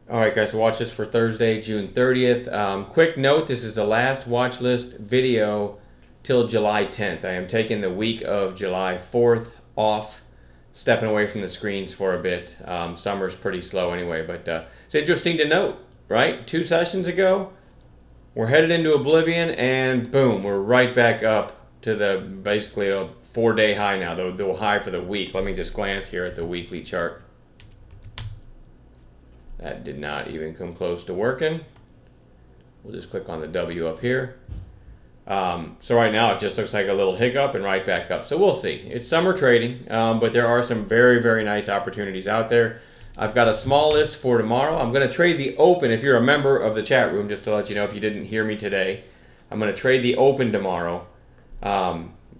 All right, guys, so watch this for Thursday, June 30th. Quick note, this is the last watch list video till July 10th. I am taking the week of July 4th off, stepping away from the screens for a bit. Summer's pretty slow anyway, but it's interesting to note, right? 2 sessions ago, we're headed into oblivion, and boom, we're right back up to the basically a 4-day high now, the high for the week. Let me just glance here at the weekly chart. That did not even come close to working. We'll just click on the W up here. So right now it just looks like a little hiccup and right back up. So we'll see. It's summer trading, but there are some very, very nice opportunities out there. I've got a small list for tomorrow. I'm going to trade the open. If you're a member of the chat room, just to let you know if you didn't hear me today, I'm going to trade the open tomorrow,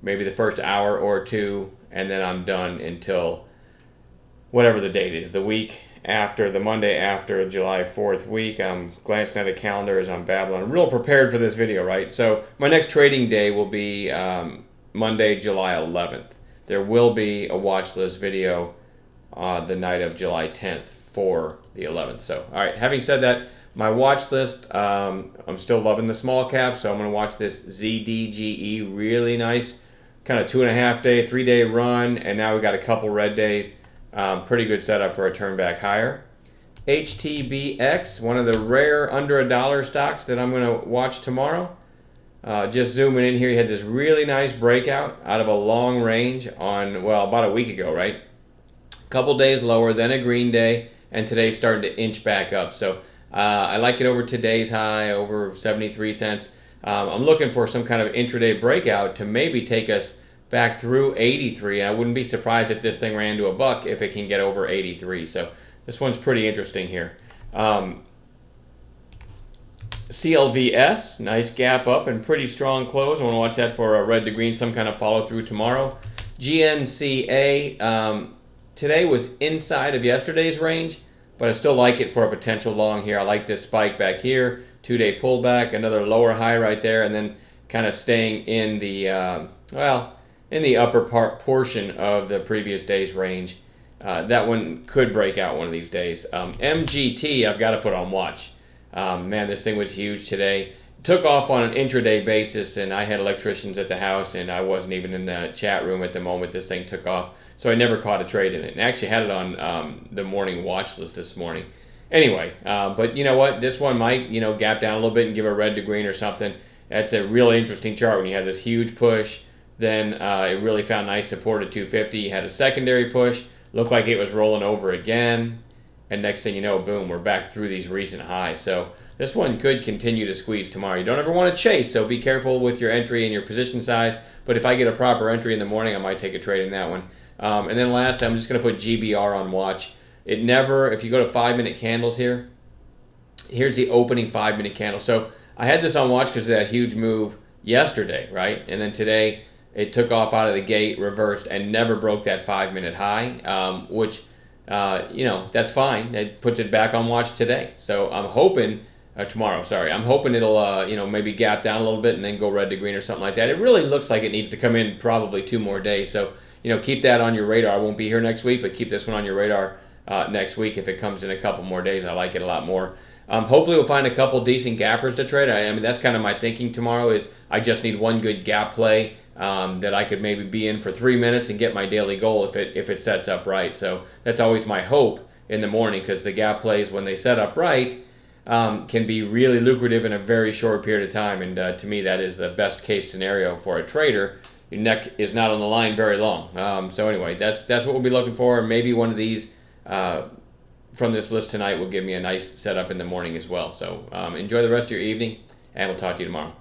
maybe the first hour or two, and then I'm done until whatever the date is, the week after, the Monday after July 4th week. I'm glancing at the calendar as I'm babbling. I'm real prepared for this video, right? So my next trading day will be Monday, July 11th. There will be a watch list video the night of July 10th for the 11th. So, all right, having said that, my watch list, I'm still loving the small cap, so I'm going to watch this ZDGE, really nice, kind of 2.5 day, 3-day run, and now we got a couple red days. Pretty good setup for a turn back higher. HTBX, one of the rare under $1 stocks that I'm going to watch tomorrow. Just zooming in here, you had this really nice breakout out of a long range on, well, about a week ago, right? A couple days lower, then a green day, and today's starting to inch back up. So I like it over today's high, over 73 cents. I'm looking for some kind of intraday breakout to maybe take us back through 83. I wouldn't be surprised if this thing ran to $1 if it can get over 83. So this one's pretty interesting here. CLVS, nice gap up and pretty strong close. I want to watch that for a red to green, some kind of follow through tomorrow. GNCA, today was inside of yesterday's range, but I still like it for a potential long here. I like this spike back here, 2-day pullback, another lower high right there, and then kind of staying in the, in the upper portion of the previous day's range. That one could break out one of these days. MGT, I've got to put on watch. Man, this thing was huge today. Took off on an intraday basis, and I had electricians at the house, and I wasn't even in the chat room at the moment this thing took off, so I never caught a trade in it. And I actually had it on the morning watch list this morning. Anyway, but you know what? This one might, gap down a little bit and give a red to green or something. That's a really interesting chart when you have this huge push. Then it really found nice support at 250. You had a secondary push. Looked like it was rolling over again. And next thing you know, boom, we're back through these recent highs. So this one could continue to squeeze tomorrow. You don't ever want to chase, so be careful with your entry and your position size. But if I get a proper entry in the morning, I might take a trade in that one. And then last, I'm just going to put GBR on watch. It never, if you go to 5-minute candles here, here's the opening 5-minute candle. So I had this on watch because of that huge move yesterday, right? And then today, it took off out of the gate, reversed, and never broke that 5-minute high, which, that's fine. It puts it back on watch today. So I'm hoping, tomorrow, sorry. I'm hoping it'll, maybe gap down a little bit and then go red to green or something like that. It really looks like it needs to come in probably 2 more days. So, keep that on your radar. I won't be here next week, but keep this one on your radar next week. If it comes in a couple more days, I like it a lot more. Hopefully we'll find a couple decent gappers to trade. I mean, that's kind of my thinking tomorrow is I just need one good gap play that I could maybe be in for 3 minutes and get my daily goal if it sets up right. So that's always my hope in the morning, because the gap plays, when they set up right, can be really lucrative in a very short period of time. And to me, that is the best case scenario for a trader. Your neck is not on the line very long. So anyway, that's what we'll be looking for. Maybe one of these from this list tonight will give me a nice setup in the morning as well. So enjoy the rest of your evening, and we'll talk to you tomorrow.